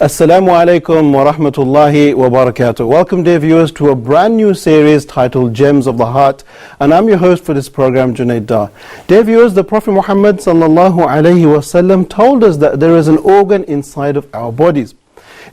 Assalamu alaikum wa rahmatullahi wa barakatuh. Welcome, dear viewers, to a brand new series titled Gems of the Heart. And I'm your host for this program, Junaid Dar. Dear viewers, the Prophet Muhammad sallallahu alayhi wasallam told us that there is an organ inside of our bodies.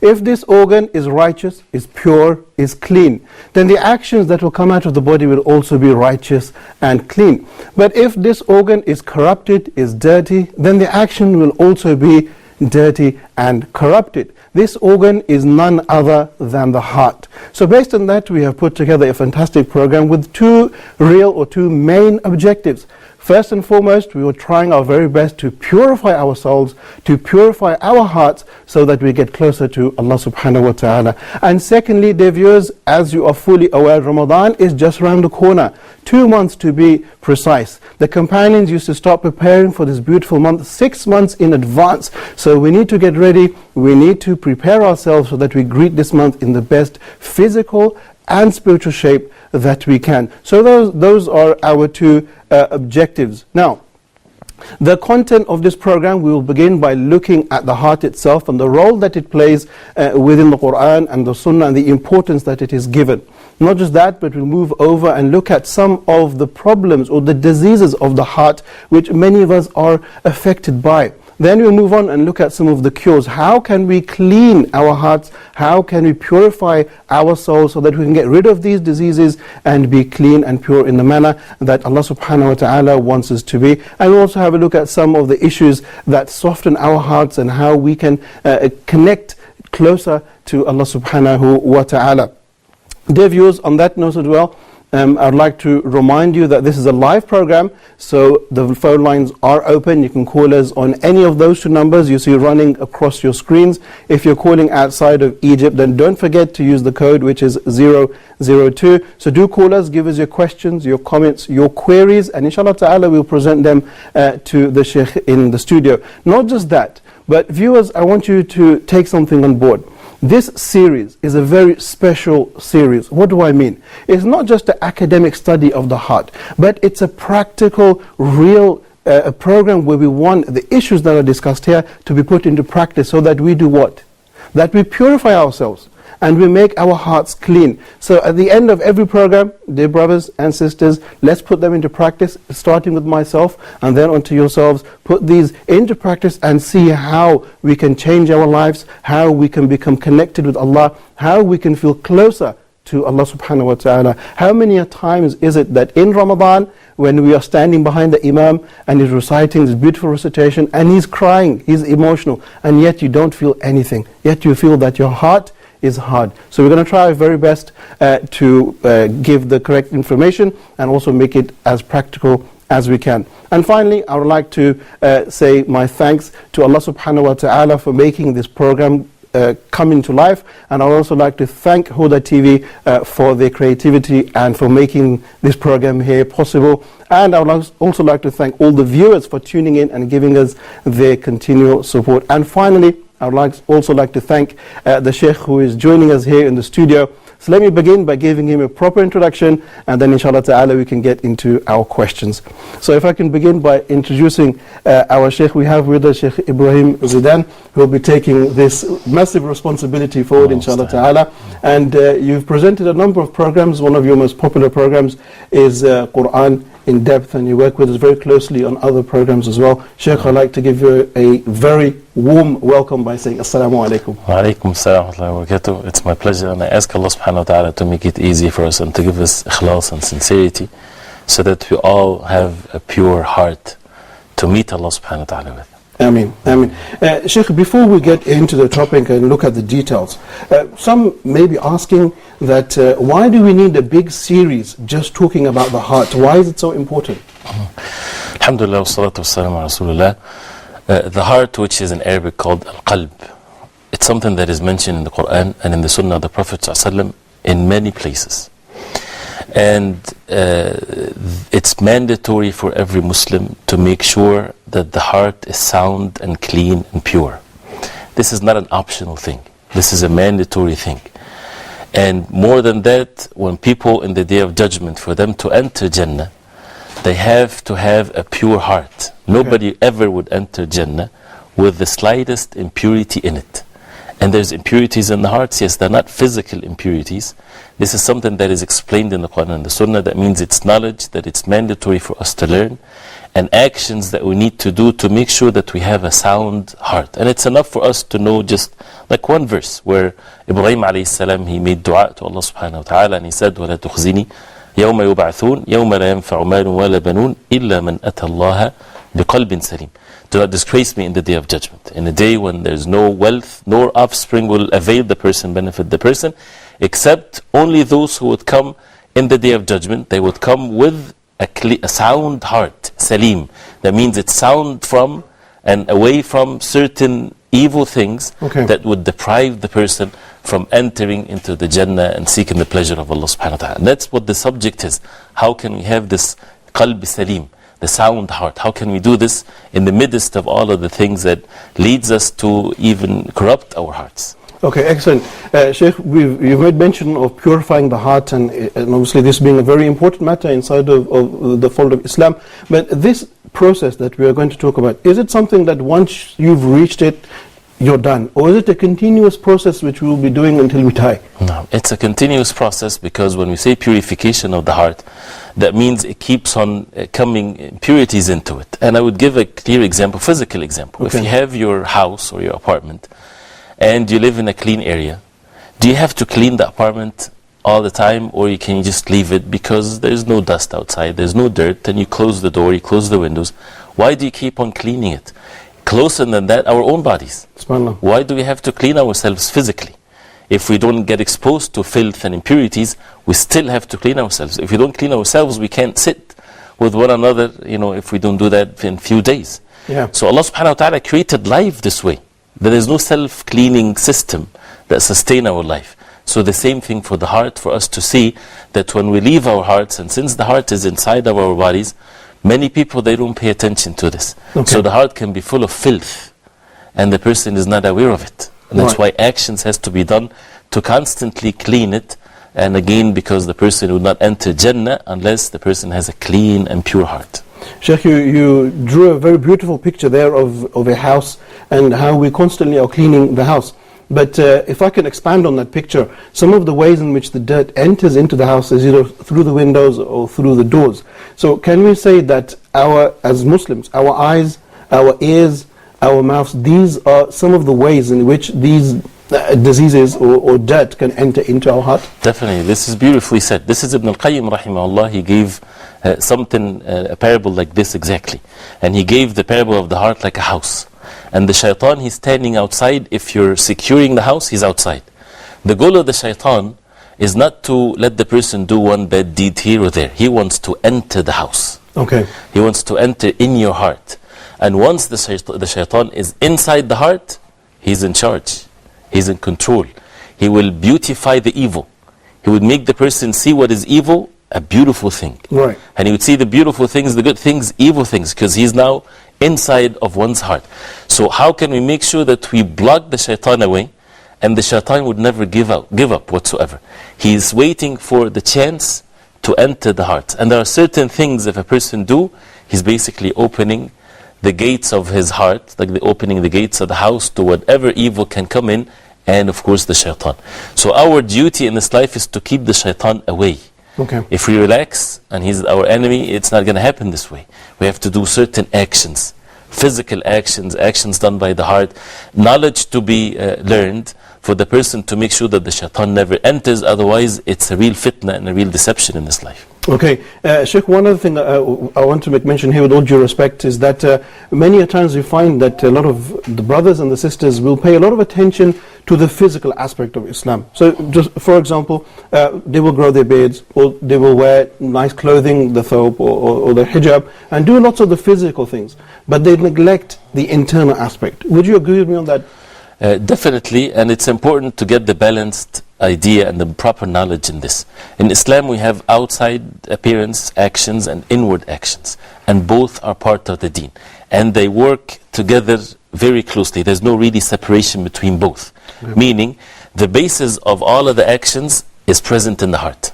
If this organ is righteous, is pure, is clean, then the actions that will come out of the body will also be righteous and clean. But if this organ is corrupted, is dirty, then the action will also be dirty and corrupted. This organ is none other than the heart. So based on that, we have put together a fantastic program with two main objectives. First and foremost, we were trying our very best to purify our souls, to purify our hearts, so that we get closer to Allah subhanahu wa ta'ala. And secondly, dear viewers, as you are fully aware, Ramadan is just around the corner. 2 months to be precise. The companions used to start preparing for this beautiful month 6 months in advance. So we need to get ready, we need to prepare ourselves so that we greet this month in the best physical and spiritual shape that we can. So those are our two objectives. Now, the content of this program, we will begin by looking at the heart itself and the role that it plays within the Quran and the Sunnah and the importance that it is given. Not just that, but we'll move over and look at some of the problems or the diseases of the heart which many of us are affected by. Then we'll move on and look at some of the cures. How can we clean our hearts? How can we purify our souls so that we can get rid of these diseases and be clean and pure in the manner that Allah subhanahu wa ta'ala wants us to be? And we'll also have a look at some of the issues that soften our hearts and how we can connect closer to Allah subhanahu wa ta'ala. Dear viewers, on that note as well, I'd like to remind you that this is a live program, so the phone lines are open. You can call us on any of those two numbers you see running across your screens. If you're calling outside of Egypt, then don't forget to use the code, which is 002. So do call us, give us your questions, your comments, your queries, and inshallah ta'ala we'll present them to the Sheikh in the studio. Not just that, but viewers, I want you to take something on board. This series is a very special series. What do I mean? It's not just an academic study of the heart, but it's a practical, real program where we want the issues that are discussed here to be put into practice so that we do what? That we purify ourselves and we make our hearts clean. So at the end of every program, dear brothers and sisters, let's put them into practice, starting with myself and then onto yourselves. Put these into practice and see how we can change our lives, how we can become connected with Allah, how we can feel closer to Allah subhanahu wa ta'ala. How many times is it that in Ramadan, when we are standing behind the Imam and he's reciting this beautiful recitation and he's crying, he's emotional, and yet you don't feel anything, yet you feel that your heart is hard. So we're going to try our very best to give the correct information and also make it as practical as we can. And finally, I would like to say my thanks to Allah subhanahu wa ta'ala for making this program come into life, and I would also like to thank Huda TV for their creativity and for making this program here possible. And I would also like to thank all the viewers for tuning in and giving us their continual support. And finally, I would also like to thank the Sheikh who is joining us here in the studio. So let me begin by giving him a proper introduction, and then inshallah ta'ala we can get into our questions. So if I can begin by introducing our Sheikh, we have with us Sheikh Ibrahim Zidan, who will be taking this massive responsibility forward inshallah ta'ala. And you've presented a number of programs. One of your most popular programs is Quran in Depth, and you work with us very closely on other programs as well. Sheikh, I'd like to give you a very warm welcome by saying Assalamu alaikum. Wa alaikum assalam wa rahmatullahi wa barakatuh. It's my pleasure, and I ask Allah subhanahu wa ta'ala to make it easy for us and to give us ikhlas and sincerity so that we all have a pure heart to meet Allah subhanahu wa ta'ala with. Ameen, ameen. Sheikh, before we get into the topic and look at the details, some may be asking that why do we need a big series just talking about the heart? Why is it so important? Alhamdulillah, wa salatu wa salam ala Rasulullah. The heart, which is in Arabic called al-qalb, it's something that is mentioned in the Quran and in the Sunnah of the Prophet ﷺ in many places. And it's mandatory for every Muslim to make sure that the heart is sound and clean and pure. This is not an optional thing. This is a mandatory thing. And more than that, when people in the Day of Judgment, for them to enter Jannah, they have to have a pure heart. Nobody ever would enter Jannah with the slightest impurity in it. And there's impurities in the hearts. Yes, they're not physical impurities. This is something that is explained in the Quran and the Sunnah. That means it's knowledge, that it's mandatory for us to learn, and actions that we need to do to make sure that we have a sound heart. And it's enough for us to know just like one verse where Ibrahim alayhi salam, he made dua to Allah subhanahu wa ta'ala, and he said, وَلَا تُخْزِنِي يَوْمَ يُبْعَثُونَ يَوْمَ لَا يَنْفَعُ مَالٌ وَلَا بَنُونَ إِلَّا مَنْ أَتَى اللَّهَ بِقَلْبٍ سَلِيمٍ. Do not disgrace me in the day of judgment. In a day when there's no wealth, nor offspring will avail the person, benefit the person, except only those who would come in the day of judgment. They would come with a sound heart, salim. That means it's sound from and away from certain evil things that would deprive the person from entering into the Jannah and seeking the pleasure of Allah subhanahu wa ta'ala. And that's what the subject is. How can we have this qalb salim, the sound heart? How can we do this in the midst of all of the things that leads us to even corrupt our hearts? Okay, excellent. Sheikh, you've made mention of purifying the heart, and obviously this being a very important matter inside of the fold of Islam. But this process that we are going to talk about, is it something that once you've reached it, you're done? Or is it a continuous process which we will be doing until we die? No, it's a continuous process, because when we say purification of the heart, that means it keeps on coming impurities into it. And I would give a clear example, physical example. Okay. If you have your house or your apartment, and you live in a clean area, do you have to clean the apartment all the time, or you can just leave it because there's no dust outside, there's no dirt, and you close the door, you close the windows? Why do you keep on cleaning it? Closer than that, our own bodies. SubhanAllah. Why do we have to clean ourselves physically? If we don't get exposed to filth and impurities, we still have to clean ourselves. If we don't clean ourselves, we can't sit with one another, if we don't do that in a few days. Yeah. So Allah subhanahu wa ta'ala created life this way. There is no self-cleaning system that sustains our life. So the same thing for the heart, for us to see that when we leave our hearts, and since the heart is inside of our bodies, many people, they don't pay attention to this. Okay. So the heart can be full of filth, and the person is not aware of it. And that's why actions has to be done to constantly clean it. And again, because the person will not enter Jannah unless the person has a clean and pure heart. Sheikh, you drew a very beautiful picture there of a house and how we constantly are cleaning the house. But if I can expand on that picture, some of the ways in which the dirt enters into the house is either through the windows or through the doors. So can we say that as Muslims, our eyes, our ears, our mouths, these are some of the ways in which these diseases or dirt can enter into our heart? Definitely, this is beautifully said. This is Ibn al-Qayyim rahimahullah. He gave a parable like this exactly. And he gave the parable of the heart like a house. And the shaitan, he's standing outside. If you're securing the house, he's outside. The goal of the shaitan is not to let the person do one bad deed here or there. He wants to enter the house. Okay. He wants to enter in your heart. And once the shaitan is inside the heart, he's in charge. He's in control. He will beautify the evil. He would make the person see what is evil a beautiful thing. Right. And he would see the beautiful things, the good things, evil things, because he's now inside of one's heart. So how can we make sure that we block the shaitan away, and the shaitan would never give up whatsoever? He is waiting for the chance to enter the heart. And there are certain things if a person do, he's basically opening the gates of his heart, like opening the gates of the house to whatever evil can come in, and of course the shaitan. So our duty in this life is to keep the shaitan away. Okay. If we relax and he's our enemy, it's not going to happen this way. We have to do certain actions, physical actions, actions done by the heart, knowledge to be learned for the person to make sure that the shaitan never enters. Otherwise, it's a real fitna and a real deception in this life. Okay, Sheikh, one other thing I want to make mention here with all due respect is that many a times we find that a lot of the brothers and the sisters will pay a lot of attention to the physical aspect of Islam. So just for example, they will grow their beards, or they will wear nice clothing, the thobe or the hijab, and do lots of the physical things, but they neglect the internal aspect. Would you agree with me on that? Definitely, and it's important to get the balanced idea and the proper knowledge in this. In Islam we have outside appearance actions and inward actions, and both are part of the deen, and they work together very closely. There's no really separation between both. Meaning the basis of all of the actions is present in the heart,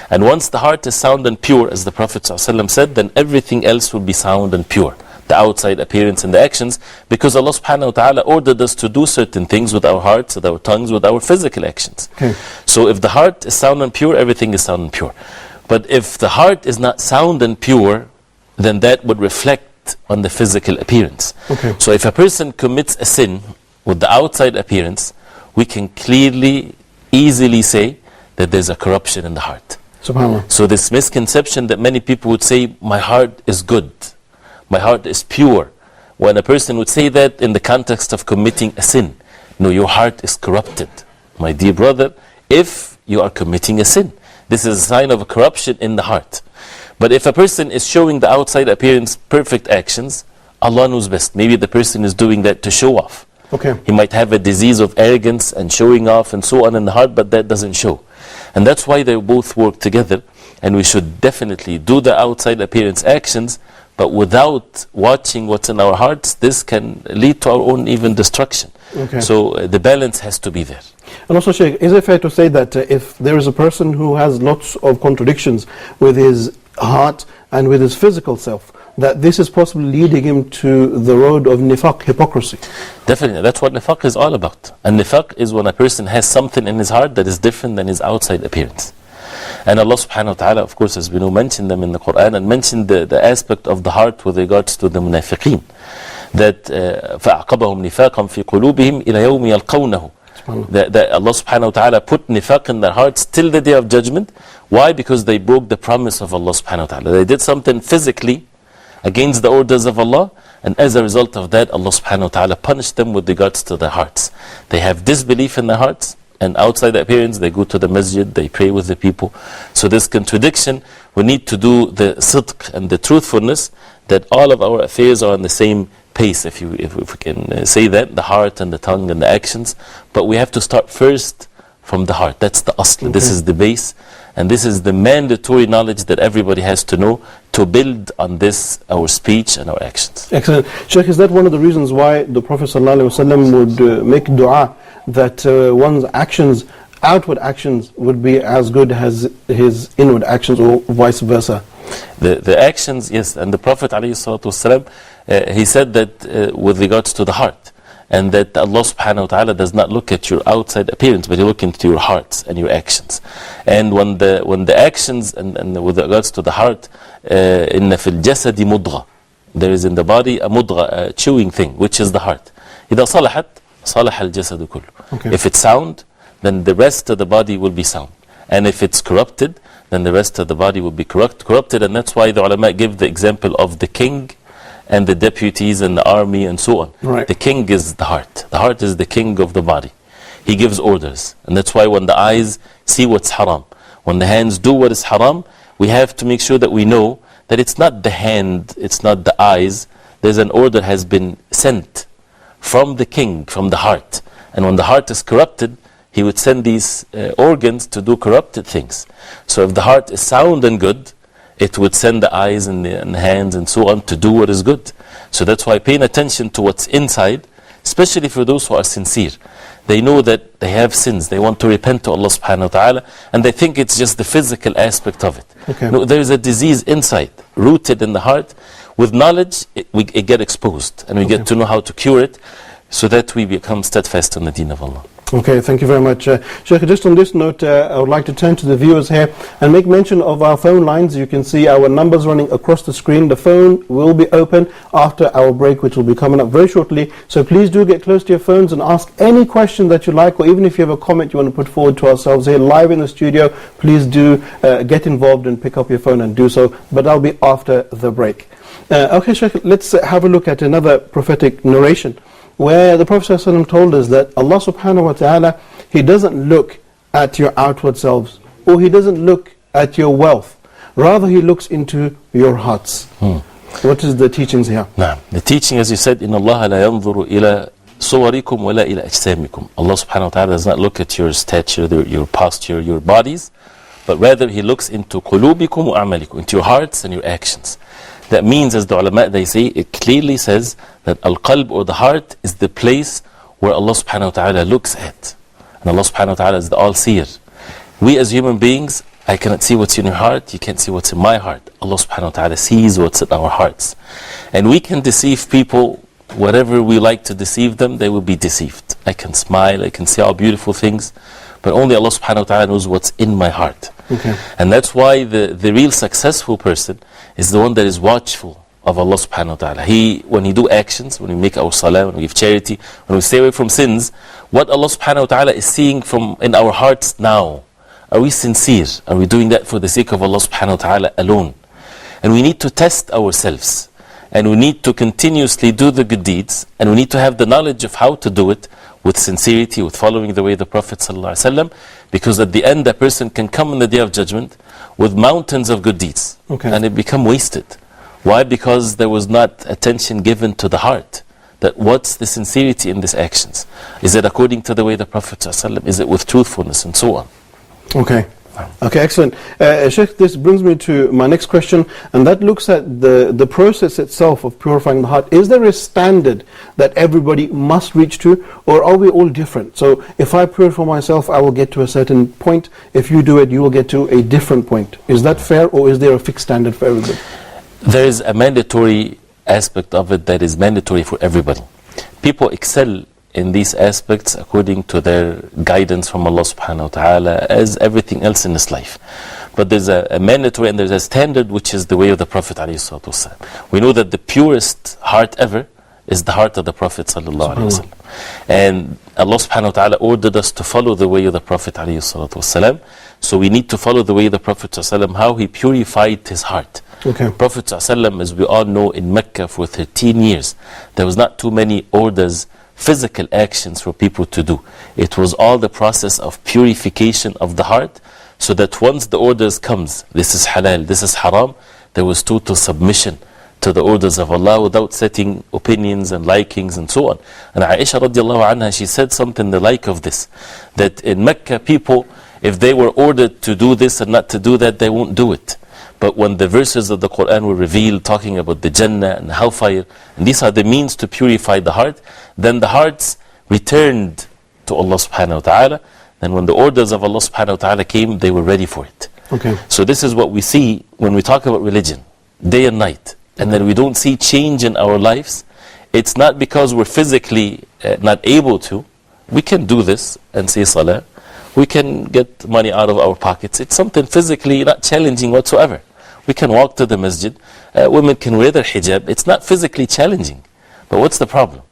and once the heart is sound and pure, as the Prophet ﷺ said, then everything else will be sound and pure. the outside appearance and the actions, because Allah subhanahu wa ta'ala ordered us to do certain things with our hearts, with our tongues, with our physical actions. Okay. So if the heart is sound and pure, everything is sound and pure. But if the heart is not sound and pure, then that would reflect on the physical appearance. Okay. So if a person commits a sin with the outside appearance, we can clearly, easily say that there's a corruption in the heart. SubhanAllah. So this misconception that many people would say, my heart is good, my heart is pure. When a person would say that in the context of committing a sin, no, your heart is corrupted. My dear brother, if you are committing a sin, this is a sign of a corruption in the heart. But if a person is showing the outside appearance perfect actions, Allah knows best. Maybe the person is doing that to show off. Okay. He might have a disease of arrogance and showing off and so on in the heart, but that doesn't show. And that's why they both work together. And we should definitely do the outside appearance actions, but without watching what's in our hearts, this can lead to our own even destruction. Okay. So the balance has to be there. And also, Sheikh, is it fair to say that if there is a person who has lots of contradictions with his heart and with his physical self, that this is possibly leading him to the road of nifaq, hypocrisy? Definitely, that's what nifaq is all about. And nifaq is when a person has something in his heart that is different than his outside appearance. And Allah subhanahu wa ta'ala, of course, as we know, mentioned them in the Quran, and mentioned the aspect of the heart with regards to the munafiqeen, that فَأَعْقَبَهُمْ نِفَاقًا فِي قُلُوبِهِمْ إِلَى يَوْمِ يَلْقَوْنَهُ. That Allah subhanahu wa ta'ala put nifaq in their hearts till the day of judgment. Why? Because they broke the promise of Allah subhanahu wa ta'ala. They did something physically against the orders of Allah, and as a result of that, Allah subhanahu wa ta'ala punished them with regards to their hearts. They have disbelief in their hearts, and outside the appearance, they go to the masjid, they pray with the people. So this contradiction, we need to do the sidq and the truthfulness, that all of our affairs are on the same pace, if we can say that, the heart and the tongue and the actions. But we have to start first from the heart. That's the asl. Okay. This is the base, and this is the mandatory knowledge that everybody has to know to build on this, our speech and our actions. Excellent. Sheikh, is that one of the reasons why the Prophet ﷺ would make dua that one's actions, outward actions, would be as good as his inward actions, or vice versa? The actions, yes, and the Prophet ﷺ, he said that with regards to the heart, and that Allah subhanahu wa ta'ala does not look at your outside appearance, but He looks into your hearts and your actions. And when the actions, and with regards to the heart, إِنَّ فِي الْجَسَدِ مُضْغَةً, there is in the body a mudgha, a chewing thing, which is the heart. إِذَا صَلَحَتْ صَلَحَ الْجَسَدُ كُلُّ. Okay. If it's sound, then the rest of the body will be sound. And if it's corrupted, then the rest of the body will be corrupted. And that's why the ulama give the example of the king and the deputies and the army and so on. Right. The king is the heart. The heart is the king of the body. He gives orders. And that's why when the eyes see what's haram, when the hands do what is haram, we have to make sure that we know that it's not the hand, it's not the eyes. There's an order has been sent from the king, from the heart. And when the heart is corrupted, he would send these organs to do corrupted things. So if the heart is sound and good, it would send the eyes and the hands and so on to do what is good. So that's why paying attention to what's inside, especially for those who are sincere. They know that they have sins. They want to repent to Allah subhanahu wa ta'ala, and they think it's just the physical aspect of it. Okay. No, there is a disease inside, rooted in the heart. With knowledge, it get exposed, and we get to know how to cure it, so that we become steadfast on the deen of Allah. Okay, thank you very much. Sheikh, just on this note, I would like to turn to the viewers here and make mention of our phone lines. You can see our numbers running across the screen. The phone will be open after our break, which will be coming up very shortly. So please do get close to your phones and ask any question that you like, or even if you have a comment you want to put forward to ourselves here live in the studio, please do get involved and pick up your phone and do so. But that'll be after the break. Okay, Sheikh, let's have a look at another prophetic narration, where the Prophet ﷺ told us that Allah subhanahu wa ta'ala, He doesn't look at your outward selves, or He doesn't look at your wealth. Rather, He looks into your hearts. What is the teachings here? The teaching, as you said, إِنَّ اللَّهَ لَا يَنْظُرُ إِلَى صُوَرِكُمْ وَلَا إِلَى أَجْسَامِكُمْ. Allah subhanahu wa ta'ala does not look at your stature, your posture, your bodies, but rather He looks into قُلُوبِكُمْ وَأَعْمَالِكُمْ, into your hearts and your actions. That means, as the ulama, they say, it clearly says that al-qalb, or the heart, is the place where Allah subhanahu wa ta'ala looks at. And Allah subhanahu wa ta'ala is the all-seer. We as human beings I cannot see what's in your heart, you can't see what's in my heart. Allah subhanahu wa ta'ala sees what's in our hearts. And we can deceive people, whatever we like to deceive them, they will be deceived. I can smile, I can see all beautiful things, but only Allah subhanahu wa ta'ala knows what's in my heart. Okay. And that's why the real successful person is the one that is watchful of Allah subhanahu wa ta'ala. When he do actions, when we make our salah, when we give charity, when we stay away from sins, what Allah subhanahu wa ta'ala is seeing from in our hearts now. Are we sincere? Are we doing that for the sake of Allah subhanahu wa ta'ala alone? And we need to test ourselves. And we need to continuously do the good deeds. And we need to have the knowledge of how to do it with sincerity, with following the way of the Prophet ﷺ. Because at the end, a person can come on the Day of Judgment with mountains of good deeds. Okay. And it become wasted. Why? Because there was not attention given to the heart. That what's the sincerity in these actions? Is it according to the way of the Prophet ﷺ? Is it with truthfulness and so on? Okay. Okay, excellent. Sheikh, this brings me to my next question, and that looks at the process itself of purifying the heart. Is there a standard that everybody must reach to, or are we all different? So if I purify myself, I will get to a certain point. If you do it, you will get to a different point. Is that fair, or is there a fixed standard for everybody? There is a mandatory aspect of it that is mandatory for everybody. People excel in these aspects according to their guidance from Allah subhanahu wa ta'ala, as everything else in this life. But there's a mandatory and there's a standard, which is the way of the Prophet alayhi salatu wasalam. We know that the purest heart ever is the heart of the Prophet sallallahu alayhi wasallam. And Allah subhanahu wa ta'ala ordered us to follow the way of the Prophet alayhi salatu wasalam. So we need to follow the way of the Prophet sallallahu alayhi wasallam, how he purified his heart. Okay. Prophet sallallahu alayhi wasallam, as we all know, in Mecca for 13 years, there was not too many orders, physical actions for people to do. It was all the process of purification of the heart, so that once the orders comes, this is halal, this is haram, there was total submission to the orders of Allah without setting opinions and likings and so on. And Aisha radiallahu anha, she said something the like of this, that in Mecca people, if they were ordered to do this and not to do that, they won't do it. But when the verses of the Quran were revealed, talking about the Jannah and hellfire, and these are the means to purify the heart, then the hearts returned to Allah subhanahu wa ta'ala. And when the orders of Allah subhanahu wa ta'ala came, they were ready for it. Okay. So this is what we see when we talk about religion, day and night. And then we don't see change in our lives. It's not because we're physically not able to. We can do this and say salah. We can get money out of our pockets. It's something physically not challenging whatsoever. We can walk to the masjid. Women can wear their hijab. It's not physically challenging. But what's the problem?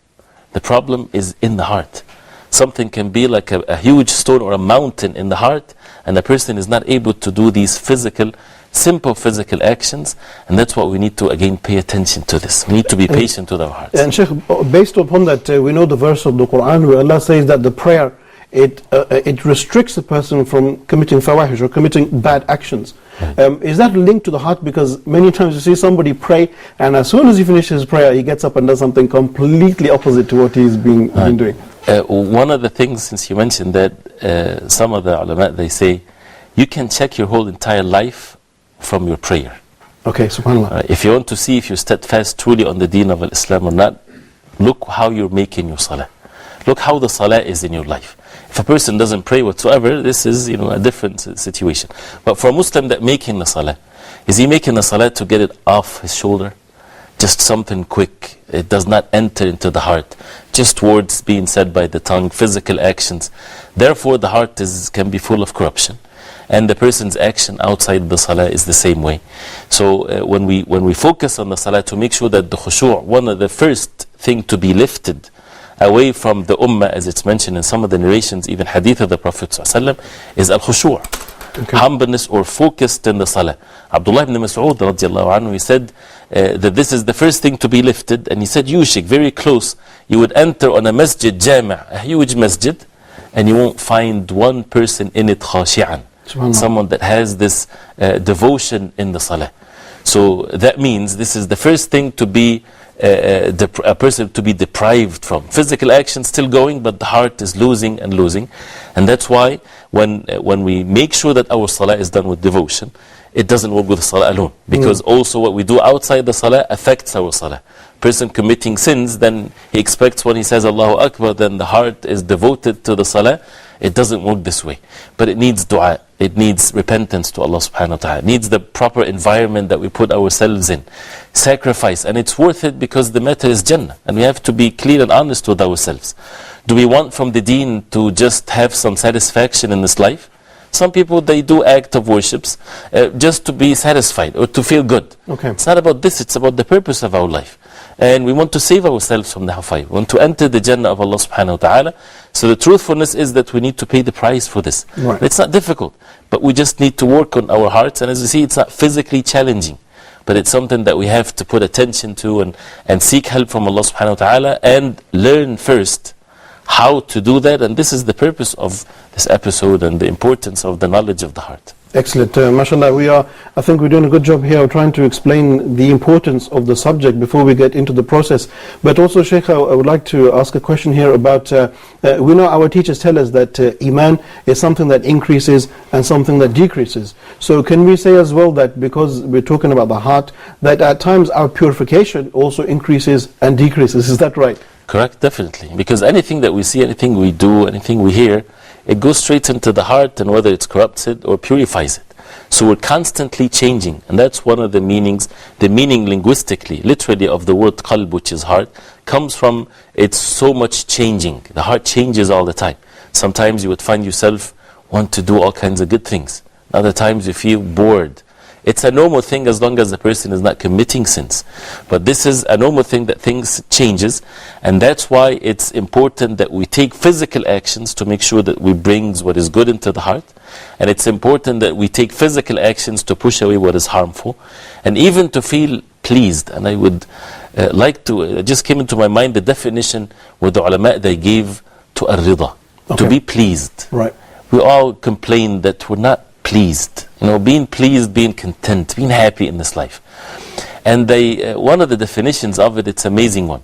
The problem is in the heart. Something can be like a huge stone or a mountain in the heart, and a person is not able to do these simple physical actions. And that's what we need to again pay attention to this. We need to be patient with our hearts. And Sheikh, based upon that, we know the verse of the Quran where Allah says that the prayer, it restricts a person from committing fawahish or committing bad actions. Is that linked to the heart? Because many times you see somebody pray, and as soon as he finishes his prayer, he gets up and does something completely opposite to what he's been doing. One of the things, since you mentioned that, some of the ulama, they say, you can check your whole entire life from your prayer. Okay, subhanAllah. If you want to see if you're steadfast truly on the deen of Islam or not, look how you're making your salah. Look how the salah is in your life. If a person doesn't pray whatsoever, this is a different situation. But for a Muslim that making the salah, is he making the salah to get it off his shoulder? Just something quick. It does not enter into the heart. Just words being said by the tongue, physical actions. Therefore the heart can be full of corruption. And the person's action outside the salah is the same way. So when we focus on the salah to make sure that the khushu', one of the first thing to be lifted away from the ummah, as it's mentioned in some of the narrations, even hadith of the Prophet ﷺ, is al-khushu', humbleness or focused in the salah. Abdullah ibn Mas'ud radiallahu anhu, he said that this is the first thing to be lifted, and he said, you Sheikh, very close, you would enter on a masjid jami', a huge masjid, and you won't find one person in it khashi'an, someone that has this devotion in the salah. So that means this is the first thing to be a person to be deprived from. Physical action still going, but the heart is losing and losing. And that's why when we make sure that our salah is done with devotion, it doesn't work with salah alone. Because also what we do outside the salah affects our salah. Person committing sins, then he expects when he says Allahu Akbar, then the heart is devoted to the salah. It doesn't work this way. But it needs dua. It needs repentance to Allah subhanahu wa ta'ala. It needs the proper environment that we put ourselves in. Sacrifice. And it's worth it because the matter is Jannah. And we have to be clear and honest with ourselves. Do we want from the deen to just have some satisfaction in this life? Some people, they do act of worships just to be satisfied or to feel good. Okay. It's not about this, it's about the purpose of our life. And we want to save ourselves from the hellfire. We want to enter the Jannah of Allah subhanahu wa ta'ala. So the truthfulness is that we need to pay the price for this. Right. It's not difficult, but we just need to work on our hearts. And as you see, it's not physically challenging, but it's something that we have to put attention to and seek help from Allah subhanahu wa ta'ala and learn first how to do that. And this is the purpose of this episode and the importance of the knowledge of the heart. Excellent. MashaAllah, I think we're doing a good job here of trying to explain the importance of the subject before we get into the process. But also, Sheikh, I would like to ask a question here about, we know our teachers tell us that Iman is something that increases and something that decreases. So can we say as well that because we're talking about the heart, that at times our purification also increases and decreases? Is that right? Correct, definitely. Because anything that we see, anything we do, anything we hear, it goes straight into the heart, and whether it corrupts it or purifies it. So we're constantly changing, and that's one of the meanings. The meaning linguistically, literally, of the word qalb, which is heart, comes from it's so much changing. The heart changes all the time. Sometimes you would find yourself want to do all kinds of good things. Other times you feel bored. It's a normal thing as long as the person is not committing sins. But this is a normal thing that things changes, and that's why it's important that we take physical actions to make sure that we bring what is good into the heart. And it's important that we take physical actions to push away what is harmful, and even to feel pleased. And I would like to, it just came into my mind the definition what the ulama they gave to ar-rida, to be pleased. Right. We all complain that we're not pleased. Being pleased, being content, being happy in this life. And they, one of the definitions of it, it's an amazing one.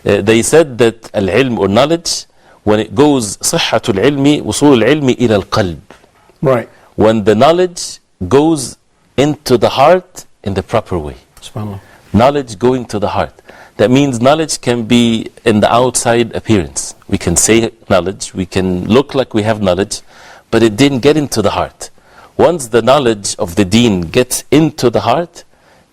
They said that al-ilm or knowledge, when it goes صحة العلم وصول العلم إلى القلب. Right. When the knowledge goes into the heart in the proper way. SubhanAllah. Knowledge going to the heart. That means knowledge can be in the outside appearance. We can say knowledge, we can look like we have knowledge, but it didn't get into the heart. Once the knowledge of the deen gets into the heart,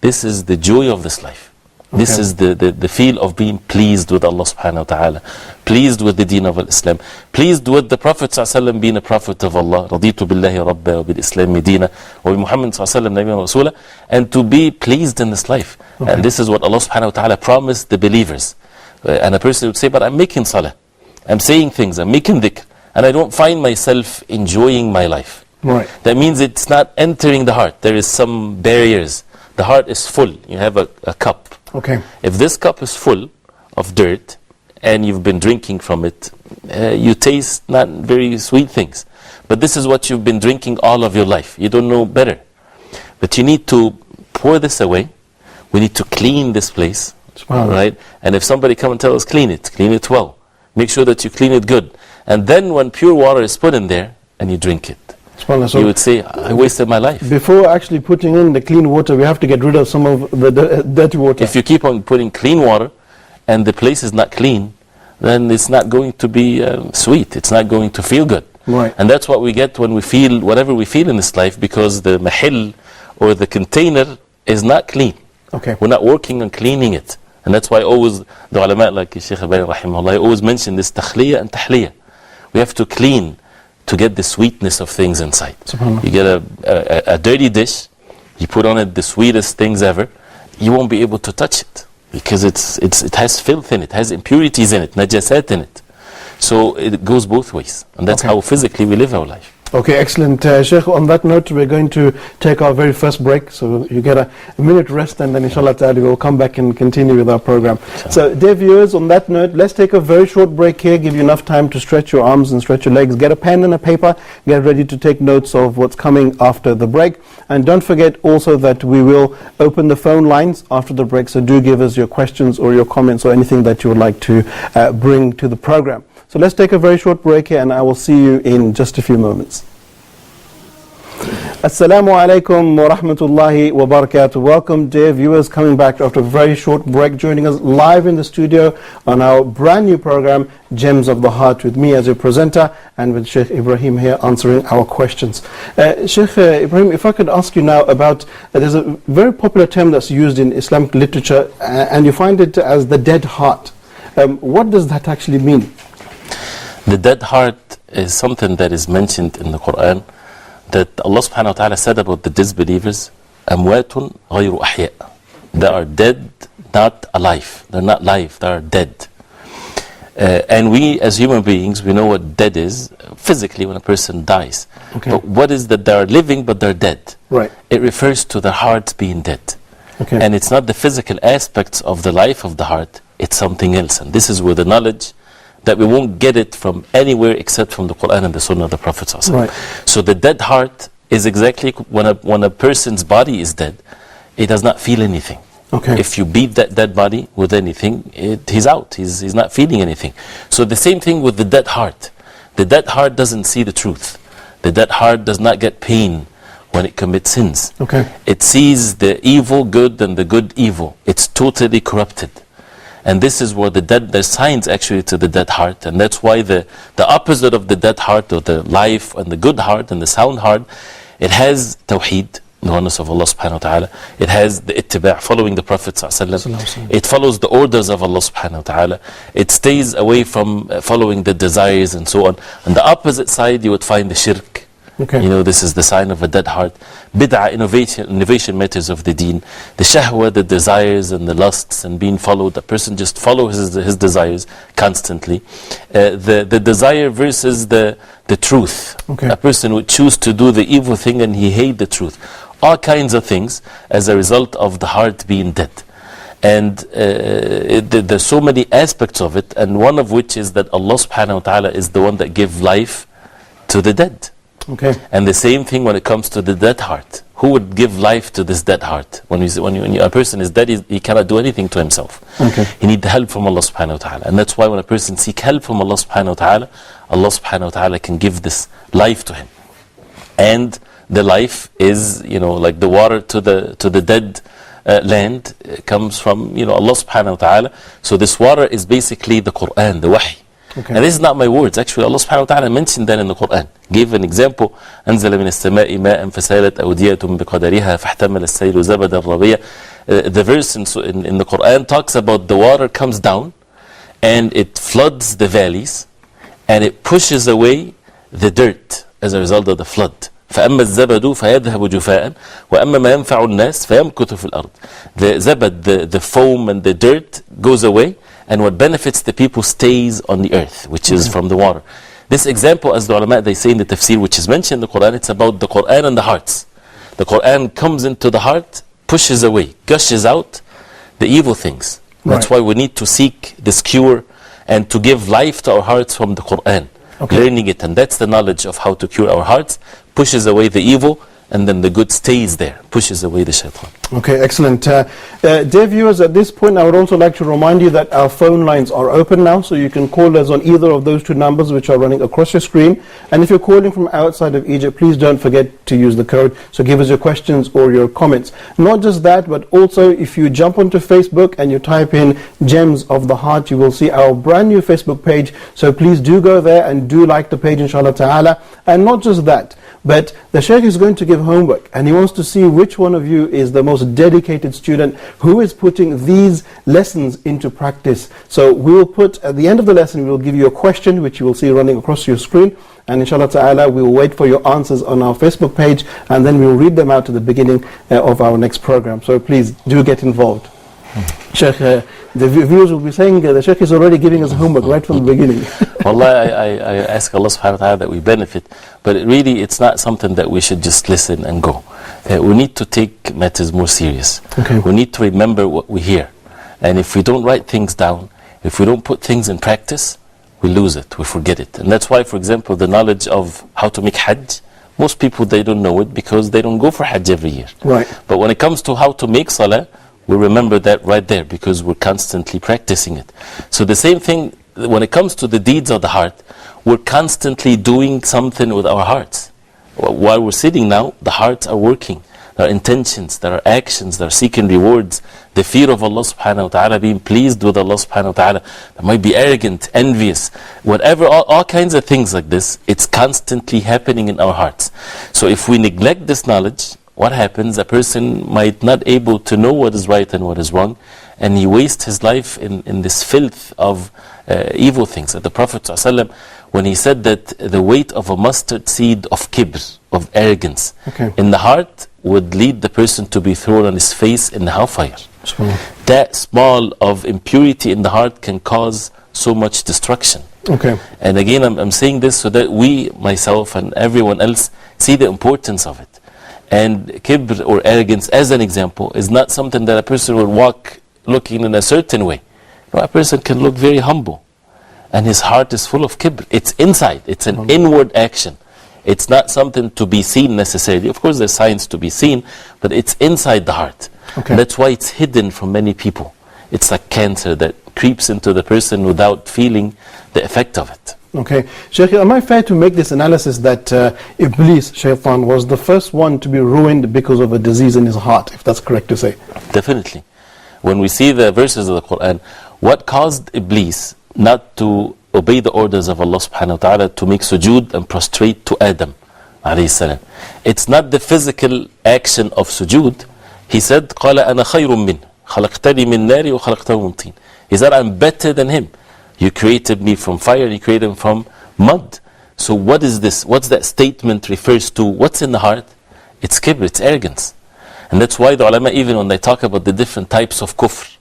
this is the joy of this life. This is the feel of being pleased with Allah subhanahu wa ta'ala, pleased with the deen of Islam, pleased with the Prophet sallallahu alaihi wasallam being a prophet of Allah, رضيت بالله ربا وبالإسلام دينا وبمحمد صلى الله عليه وسلم نبيا ورسولا, and to be pleased in this life. And this is what Allah subhanahu wa ta'ala promised the believers. And a person would say, but I'm making salah, I'm saying things, I'm making dhikr, and I don't find myself enjoying my life. Right. That means it's not entering the heart. There is some barriers. The heart is full. You have a cup. Okay. If this cup is full of dirt and you've been drinking from it, you taste not very sweet things. But this is what you've been drinking all of your life. You don't know better. But you need to pour this away. We need to clean this place. Right? And if somebody come and tell us, clean it well. Make sure that you clean it good. And then when pure water is put in there and you drink it, So you would say, I wasted my life. Before actually putting in the clean water, we have to get rid of some of the dirty water. If you keep on putting clean water and the place is not clean, then it's not going to be sweet. It's not going to feel good. Right. And that's what we get when we feel whatever we feel in this life, because the mahil or the container is not clean. Okay. We're not working on cleaning it. And that's why always the ulama like Sheikh Ibrahim rahimahullah always mention this takhliya and tahliya. We have to clean to get the sweetness of things inside. You get a dirty dish, you put on it the sweetest things ever, you won't be able to touch it because it has filth in it, has impurities in it, najasat in it. So it goes both ways, and that's how physically we live our life. Okay, excellent. Sheikh, on that note, we're going to take our very first break. So you get a minute rest, and then inshallah ta'ala we'll come back and continue with our program. So dear viewers, on that note, let's take a very short break here, give you enough time to stretch your arms and stretch your legs. Get a pen and a paper, get ready to take notes of what's coming after the break. And don't forget also that we will open the phone lines after the break, so do give us your questions or your comments or anything that you would like to bring to the program. So let's take a very short break here, and I will see you in just a few moments. Assalamu alaikum wa rahmatullahi wa barakatuh. Welcome, dear viewers, coming back after a very short break, joining us live in the studio on our brand new program, Gems of the Heart, with me as your presenter and with Sheikh Ibrahim here answering our questions. Sheikh Ibrahim, if I could ask you now about, there's a very popular term that's used in Islamic literature, and you find it as the dead heart. What does that actually mean? The dead heart is something that is mentioned in the Quran, that Allah subhanahu wa ta'ala said about the disbelievers, أَمْوَاتٌ غَيْرُ أَحْيَاء. They are dead, not alive. They're not live, they are dead. And we as human beings, we know what dead is, physically when a person dies. Okay. But what is that? They are living but they're dead. Right. It refers to the heart being dead. Okay. And it's not the physical aspects of the life of the heart, it's something else. And this is where the knowledge that we won't get it from anywhere except from the Quran and the Sunnah of the Prophet. Right. So the dead heart is exactly when a person's body is dead, it does not feel anything. Okay. If you beat that dead body with anything, he's out. He's not feeling anything. So the same thing with the dead heart. The dead heart doesn't see the truth. The dead heart does not get pain when it commits sins. Okay. It sees the evil good and the good evil. It's totally corrupted. And this is where there's signs actually to the dead heart. And that's why the opposite of the dead heart, or the life and the good heart and the sound heart, it has tawheed, the oneness of Allah subhanahu wa ta'ala. It has the ittiba', following the Prophet sallallahu alaihi wasallam. It follows the orders of Allah subhanahu wa ta'ala. It stays away from following the desires and so on. On the opposite side, you would find the shirk. Okay. You know, this is the sign of a dead heart. Bid'ah, innovation matters of the deen. The shahwa, the desires and the lusts and being followed. A person just follows his desires constantly. The desire versus the truth. Okay. A person would choose to do the evil thing and he hate the truth. All kinds of things as a result of the heart being dead. And there's so many aspects of it, and one of which is that Allah subhanahu wa ta'ala is the one that gives life to the dead. Okay. And the same thing when it comes to the dead heart. Who would give life to this dead heart? When a person is dead, he cannot do anything to himself. Okay. He needs the help from Allah subhanahu wa ta'ala. And that's why when a person seeks help from Allah subhanahu wa ta'ala, Allah subhanahu wa ta'ala can give this life to him. And the life is, like the water to the dead land comes from, Allah subhanahu wa ta'ala. So this water is basically the Quran, the wahy. Okay. And this is not my words. Actually, Allah subhanahu wa ta'ala mentioned that in the Quran. Gave an example. أنزل من السماء ماء فسالت أودية بقدرها فاحتمل السيل زبدا ربيا. The verse in the Quran talks about the water comes down and it floods the valleys and it pushes away the dirt as a result of the flood. فأما الزبد فيذهب جفاء وأما ما ينفع الناس فيمكث في الأرض. The zabad, the foam and the dirt goes away, and what benefits the people stays on the earth, which is from the water. This example, as the ulama, they say in the tafsir, which is mentioned in the Quran, it's about the Quran and the hearts. The Quran comes into the heart, pushes away, gushes out the evil things. That's why we need to seek this cure and to give life to our hearts from the Quran. Okay. Learning it, and that's the knowledge of how to cure our hearts. Pushes away the evil, and then the good stays there, pushes away the shaitan. Okay, excellent. Dear viewers, at this point I would also like to remind you that our phone lines are open now, so you can call us on either of those two numbers which are running across your screen. And if you're calling from outside of Egypt, please don't forget to use the code, so give us your questions or your comments. Not just that, but also if you jump onto Facebook and you type in Gems of the Heart, you will see our brand new Facebook page, so please do go there and do like the page, inshallah ta'ala. And not just that, but the Sheikh is going to give homework, and he wants to see which one of you is the most dedicated student who is putting these lessons into practice. So we will put, at the end of the lesson, we will give you a question which you will see running across your screen, and inshallah ta'ala we will wait for your answers on our Facebook page, and then we will read them out at the beginning of our next program. So please do get involved. Sheikh, the viewers will be saying the Sheikh is already giving us homework right from the beginning. Wallah, I ask Allah subhanahu wa ta'ala that we benefit, but it's not something that we should just listen and go. We need to take matters more serious. Okay. We need to remember what we hear. And if we don't write things down, if we don't put things in practice, we lose it, we forget it. And that's why, for example, the knowledge of how to make Hajj, most people, they don't know it because they don't go for Hajj every year. Right. But when it comes to how to make Salah, we remember that right there because we're constantly practicing it. So the same thing, when it comes to the deeds of the heart, we're constantly doing something with our hearts. While we're sitting now, the hearts are working. There are intentions, there are actions, there are seeking rewards. The fear of Allah subhanahu wa ta'ala, being pleased with Allah subhanahu wa ta'ala. That might be arrogant, envious, whatever, all kinds of things like this. It's constantly happening in our hearts. So if we neglect this knowledge, what happens? A person might not able to know what is right and what is wrong, and he wastes his life in this filth of evil things. The Prophet ﷺ, when he said that the weight of a mustard seed of kibr, of arrogance, in the heart would lead the person to be thrown on his face in the hellfire. That small of impurity in the heart can cause so much destruction. And again, I'm saying this so that we, myself and everyone else, see the importance of it. And kibr or arrogance, as an example, is not something that a person will walk looking in a certain way. No, a person can look very humble, and his heart is full of kibr. It's inside, it's an inward action. It's not something to be seen necessarily. Of course, there's signs to be seen, but it's inside the heart. That's why it's hidden from many people. It's like cancer that creeps into the person without feeling the effect of it. Sheikh, am I fair to make this analysis that Iblis, Shaitan, was the first one to be ruined because of a disease in his heart, if that's correct to say? Definitely. When we see the verses of the Quran, what caused Iblis not to obey the orders of Allah subhanahu wa ta'ala, to make sujood and prostrate to Adam alayhi salam? It's not the physical action of sujood. He said, قَالَ أَنَا خَيْرٌ مِّنْ خَلَقْتَنِي مِنْ نَارِ وَخَلَقْتَهُ مِنْ طِينٍ. He said, I'm better than him. You created me from fire, you created him from mud. So what is this? What's that statement refers to? What's in the heart? It's kibr, it's arrogance. And that's why the ulama, even when they talk about the different types of kufr,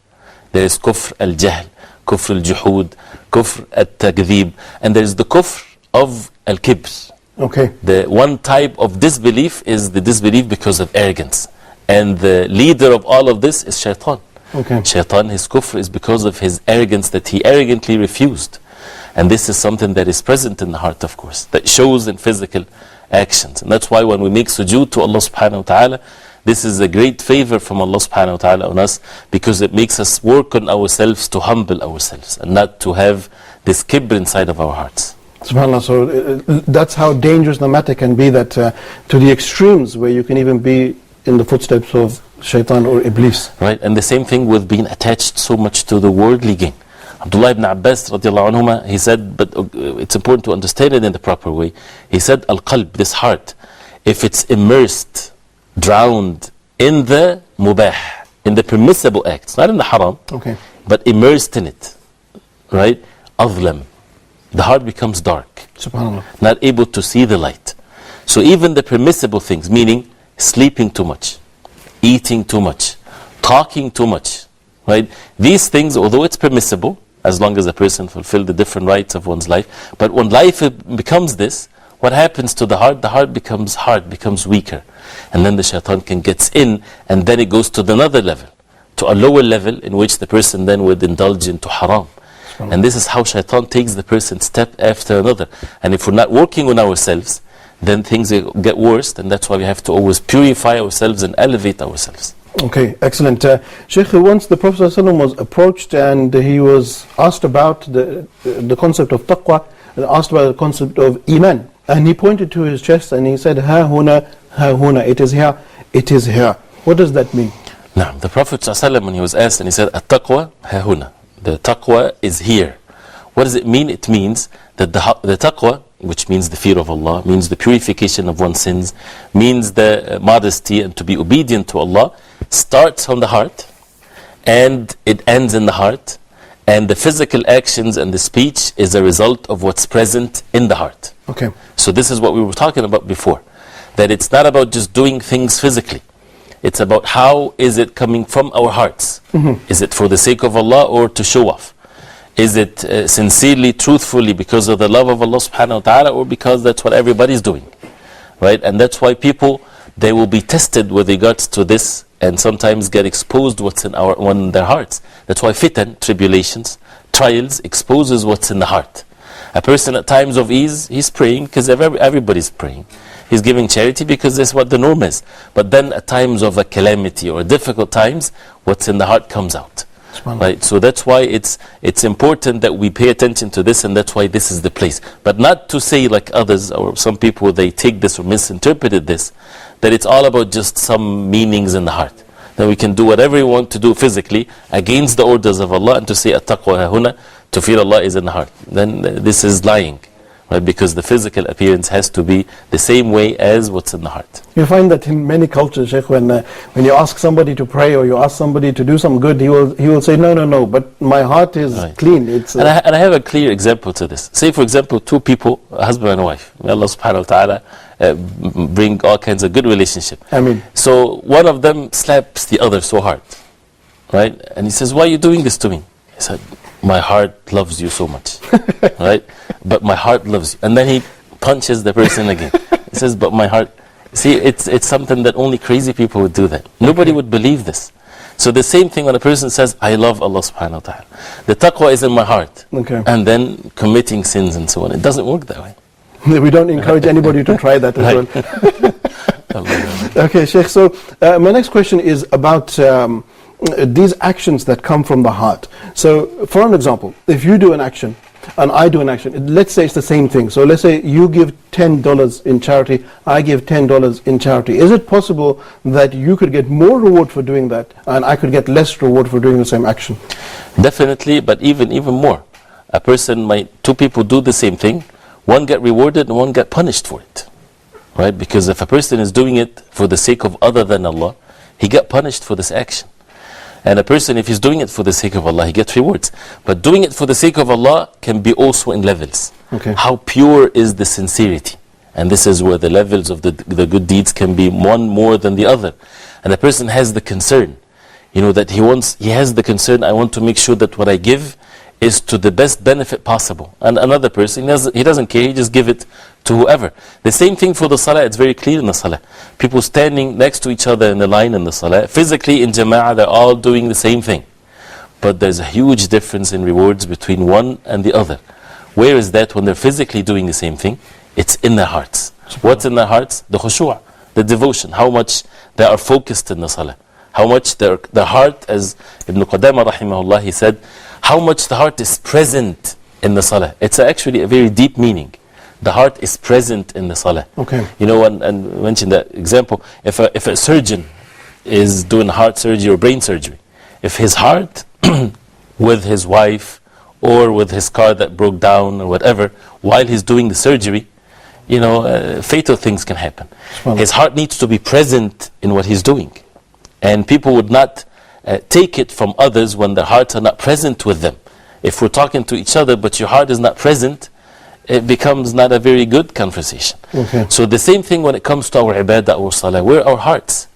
there is kufr al-jahl, kufr al-juhud, kufr al-takdhib, and there is the kufr of al-kibr. The one type of disbelief is the disbelief because of arrogance. And the leader of all of this is shaitan. Shaitan, his kufr is because of his arrogance, that he arrogantly refused. And this is something that is present in the heart, of course, that shows in physical actions. And that's why when we make sujood to Allah subhanahu wa ta'ala, this is a great favor from Allah subhanahu wa ta'ala on us, because it makes us work on ourselves to humble ourselves and not to have this kibr inside of our hearts. SubhanAllah, so that's how dangerous the matter can be, that to the extremes where you can even be in the footsteps of Shaitan or Iblis. Right, and the same thing with being attached so much to the worldly gain. Abdullah ibn Abbas radiallahu anhuma, he said, but it's important to understand it in the proper way. He said, al-qalb, this heart, if it's immersed, drowned in the mubah, in the permissible acts, not in the haram, but immersed in it, right? Azlam, the heart becomes dark, SubhanAllah, not able to see the light. So even the permissible things, meaning sleeping too much, eating too much, talking too much, right? These things, although it's permissible, as long as a person fulfills the different rights of one's life, but when life becomes this, what happens to the heart? The heart becomes hard, becomes weaker. And then the shaitan gets in, and then it goes to another level, to a lower level in which the person then would indulge into haram. And this is how shaitan takes the person step after another. And if we're not working on ourselves, then things get worse, and that's why we have to always purify ourselves and elevate ourselves. Excellent. Sheikh, once the Prophet ﷺ was approached and he was asked about the concept of taqwa, asked about the concept of iman, and he pointed to his chest and he said, ha huna, it is here, it is here. What does that mean? Now, the Prophet ﷺ, when he was asked, and he said, at-taqwa ha huna, the taqwa is here. What does it mean? It means that the taqwa, which means the fear of Allah, means the purification of one's sins, means the modesty and to be obedient to Allah, starts from the heart and it ends in the heart, and the physical actions and the speech is a result of what's present in the heart. So this is what we were talking about before, that it's not about just doing things physically. It's about how is it coming from our hearts. Is it for the sake of Allah or to show off? Is it sincerely, truthfully, because of the love of Allah subhanahu wa ta'ala, or because that's what everybody's doing? Right? And that's why people, they will be tested with regards to this, and sometimes get exposed what's in their hearts. That's why fitan, tribulations, trials, exposes what's in the heart. A person at times of ease, he's praying because everybody's praying. He's giving charity because that's what the norm is. But then at times of a calamity or difficult times, what's in the heart comes out. Right? So that's why it's important that we pay attention to this, and that's why this is the place. But not to say, like others or some people, they take this or misinterpreted this, that it's all about just some meanings in the heart. That we can do whatever we want to do physically against the orders of Allah, and to say at-taqwa hahuna, to feel Allah is in the heart. Then this is lying. Right? Because the physical appearance has to be the same way as what's in the heart. You find that in many cultures, Sheikh, when you ask somebody to pray or you ask somebody to do some good, he will say, no, but my heart is clean. It's and I have a clear example to this. Say, for example, two people, a husband and a wife. May Allah subhanahu wa ta'ala bring all kinds of good relationship. Ameen. So one of them slaps the other so hard. Right? And he says, why are you doing this to me? He said, my heart loves you so much. Right? But my heart loves you. And then he punches the person again. He says, but my heart... See, it's something that only crazy people would do that. Nobody would believe this. So the same thing when a person says, I love Allah subhanahu wa ta'ala. The taqwa is in my heart. Okay. And then committing sins and so on. It doesn't work that way. We don't encourage anybody to try that as well. Okay, Sheikh. So my next question is about these actions that come from the heart. So for an example, if you do an action and I do an action, let's say it's the same thing. So let's say you give $10 in charity, I give $10 in charity. Is it possible that you could get more reward for doing that and I could get less reward for doing the same action? Definitely, but even more. A person two people do the same thing, one get rewarded and one get punished for it. Right? Because if a person is doing it for the sake of other than Allah, he get punished for this action. And a person, if he's doing it for the sake of Allah, he gets rewards. But doing it for the sake of Allah can be also in levels. Okay. How pure is the sincerity? And this is where the levels of the good deeds can be one more than the other. And a person has the concern, that he has the concern, I want to make sure that what I give is to the best benefit possible. And another person, he doesn't care, he just give it to whoever. The same thing for the salah, it's very clear in the salah. People standing next to each other in the line in the salah, physically in jama'ah, they're all doing the same thing. But there's a huge difference in rewards between one and the other. Where is that when they're physically doing the same thing? It's in their hearts. What's in their hearts? The khushu', the devotion, how much they are focused in the salah. How much their heart, as Ibn Qudamah rahimahullah, he said, how much the heart is present in the salah. It's actually a very deep meaning. The heart is present in the salah. Okay. And mention that example, if a surgeon is doing heart surgery or brain surgery, if his heart with his wife or with his car that broke down or whatever, while he's doing the surgery, fatal things can happen. His heart needs to be present in what he's doing. And people would not take it from others when their hearts are not present with them. If we're talking to each other but your heart is not present, it becomes not a very good conversation. Okay. So the same thing when it comes to our ibadah or salah, where our hearts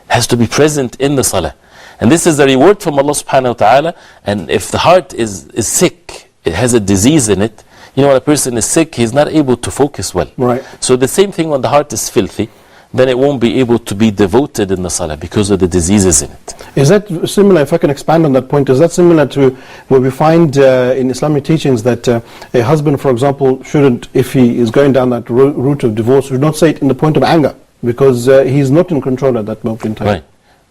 has to be present in the salah. And this is a reward from Allah subhanahu wa ta'ala. And if the heart is sick, it has a disease in it, when a person is sick, he's not able to focus well. Right. So the same thing when the heart is filthy, then it won't be able to be devoted in the salah because of the diseases in it. Is that similar, if I can expand on that point, is that similar to where we find in Islamic teachings that a husband, for example, shouldn't, if he is going down that route of divorce, should not say it in the point of anger because he's not in control at that moment in time? Right.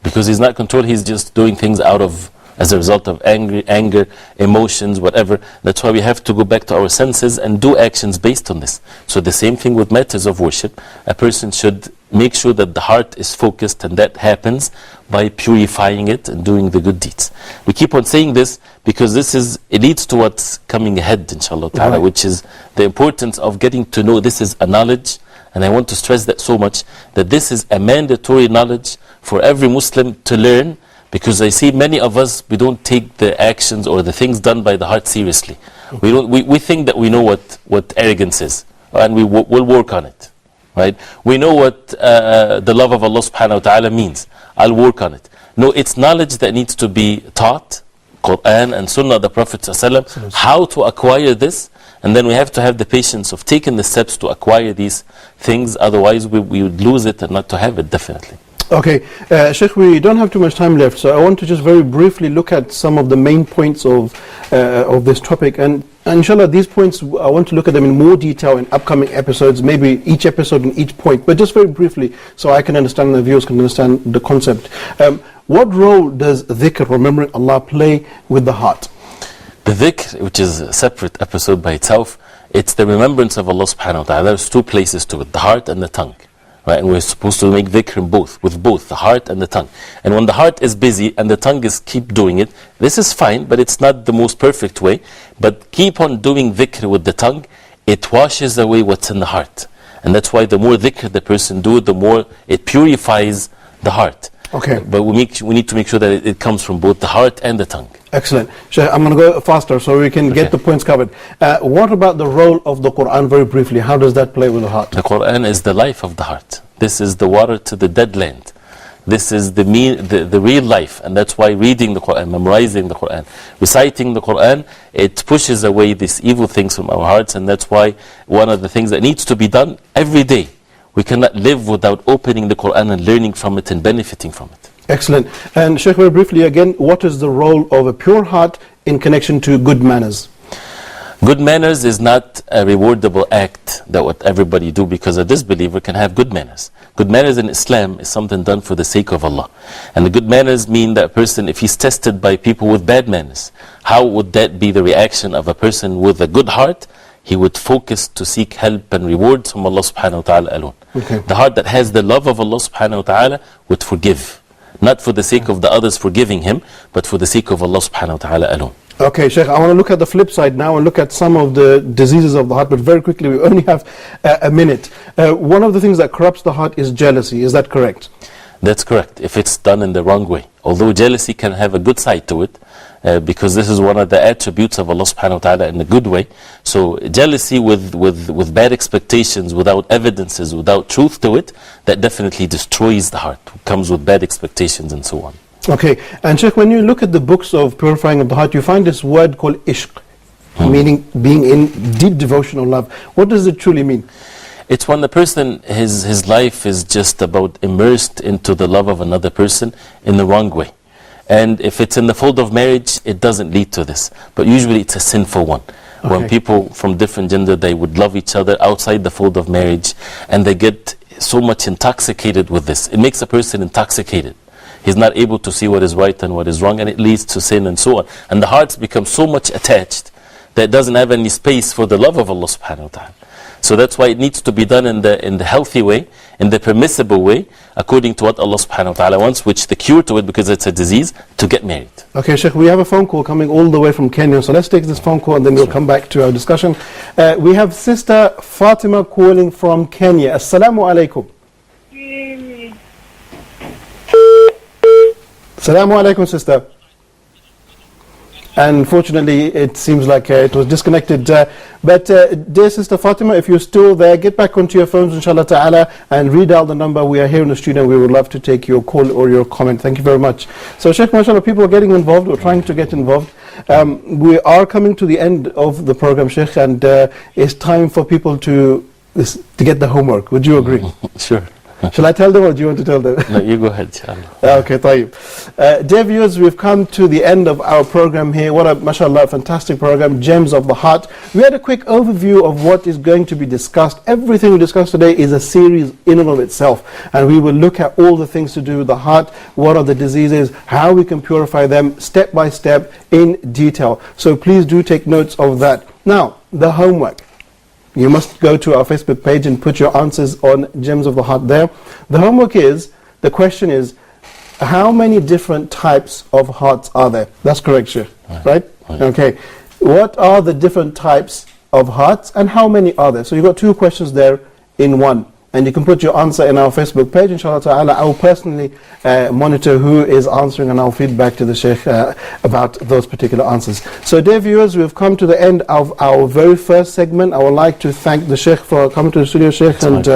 Because he's not controlled, he's just doing things as a result of anger, emotions, whatever. That's why we have to go back to our senses and do actions based on this. So the same thing with matters of worship. A person should make sure that the heart is focused, and that happens by purifying it and doing the good deeds. We keep on saying this because it leads to what's coming ahead, inshallah ta'ala, Right. which is the importance of getting to know this is a knowledge. And I want to stress that so much, that this is a mandatory knowledge for every Muslim to learn. Because I see many of us, we don't take the actions or the things done by the heart seriously. We think that we know what arrogance is, and we'll work on it. Right? We know what the love of Allah subhanahu wa ta'ala means. I'll work on it. No, it's knowledge that needs to be taught, Quran and Sunnah of the Prophet sallallahu alaihi wasallam, how to acquire this, and then we have to have the patience of taking the steps to acquire these things, otherwise we would lose it and not to have it, definitely. Okay, Sheikh, we don't have too much time left, so I want to just very briefly look at some of the main points of this topic. And inshallah, these points, I want to look at them in more detail in upcoming episodes, maybe each episode in each point, but just very briefly, so I can understand and the viewers can understand the concept. what role does dhikr, remembering Allah, play with the heart? The dhikr, which is a separate episode by itself, it's the remembrance of Allah subhanahu wa ta'ala. There's two places to it, the heart and the tongue. Right? And we're supposed to make dhikr in both, with both the heart and the tongue. And when the heart is busy and the tongue is keep doing it, this is fine, but it's not the most perfect way. But keep on doing dhikr with the tongue, it washes away what's in the heart. And that's why the more dhikr the person do, the more it purifies the heart. Okay. But we need to make sure that it comes from both the heart and the tongue. Excellent. Sheikh, I'm going to go faster so we can get the points covered. What about the role of the Quran, very briefly? How does that play with the heart? The Quran is the life of the heart. This is the water to the dead land. This is the real life. And that's why reading the Quran, memorizing the Quran, reciting the Quran, it pushes away these evil things from our hearts. And that's why one of the things that needs to be done every day. We cannot live without opening the Quran and learning from it and benefiting from it. Excellent. And Sheikh, very briefly again, what is the role of a pure heart in connection to good manners? Good manners is not a rewardable act that what everybody do, because a disbeliever can have good manners. Good manners in Islam is something done for the sake of Allah. And the good manners mean that a person, if he's tested by people with bad manners, how would that be the reaction of a person with a good heart? He would focus to seek help and rewards from Allah subhanahu wa ta'ala alone. Okay. The heart that has the love of Allah subhanahu wa ta'ala would forgive. Not for the sake of the others forgiving him, but for the sake of Allah subhanahu wa ta'ala alone. Okay, Sheikh, I want to look at the flip side now and look at some of the diseases of the heart, but very quickly, we only have a minute. One of the things that corrupts the heart is jealousy. Is that correct? That's correct, if it's done in the wrong way. Although jealousy can have a good side to it, because this is one of the attributes of Allah subhanahu wa ta'ala in a good way. So jealousy with bad expectations, without evidences, without truth to it, that definitely destroys the heart. It comes with bad expectations and so on. Okay, and Sheikh, when you look at the books of purifying of the heart, you find this word called ishq, meaning being in deep devotional love. What does it truly mean? It's when the person, his life is just about immersed into the love of another person in the wrong way. And if it's in the fold of marriage, it doesn't lead to this. But usually it's a sinful one. Okay. When people from different gender, they would love each other outside the fold of marriage, and they get so much intoxicated with this. It makes a person intoxicated. He's not able to see what is right and what is wrong, and it leads to sin and so on. And the hearts become so much attached that it doesn't have any space for the love of Allah subhanahu wa ta'ala. So that's why it needs to be done in the healthy way, in the permissible way, according to what Allah subhanahu wa ta'ala wants, which the cure to it, because it's a disease, to get married. Okay, Sheikh, we have a phone call coming all the way from Kenya, so let's take this phone call and then we'll come back to our discussion. We have Sister Fatima calling from Kenya. Assalamu alaikum. Assalamu alaikum, sister. Unfortunately, it seems like it was disconnected. But dear Sister Fatima, if you're still there, get back onto your phones, inshallah ta'ala, and redial the number. We are here in the studio, and we would love to take your call or your comment. Thank you very much. So, Sheikh, mashallah, people are getting involved, or trying to get involved. We are coming to the end of the program, Sheikh, and it's time for people to get the homework. Would you agree? Sure. Shall I tell them, or do you want to tell them? No, you go ahead, inshallah. Okay, tayyib. Dear viewers, we've come to the end of our program here. What a, mashallah, fantastic program, Gems of the Heart. We had a quick overview of what is going to be discussed. Everything we discussed today is a series in and of itself. And we will look at all the things to do with the heart, what are the diseases, how we can purify them, step by step, in detail. So please do take notes of that. Now, the homework. You must go to our Facebook page and put your answers on Gems of the Heart there. The homework is, the question is, how many different types of hearts are there? That's correct, Sheikh, right? Okay. What are the different types of hearts and how many are there? So you've got two questions there in one. And you can put your answer in our Facebook page, inshallah ta'ala. I will personally monitor who is answering, and I'll feed back to the Sheikh about those particular answers. So dear viewers, we've come to the end of our very first segment. I would like to thank the Sheikh for coming to the studio, Sheikh, and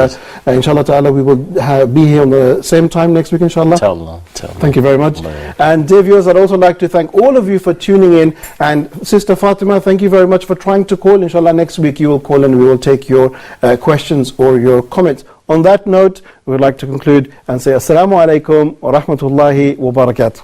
inshallah ta'ala we will be here on the same time next week, inshallah. Thank you very much. And dear viewers, I'd also like to thank all of you for tuning in. And Sister Fatima, thank you very much for trying to call. Inshallah, next week you will call and we will take your questions or your comments. On that note, we would like to conclude and say Assalamu alaikum wa rahmatullahi wa barakatuh.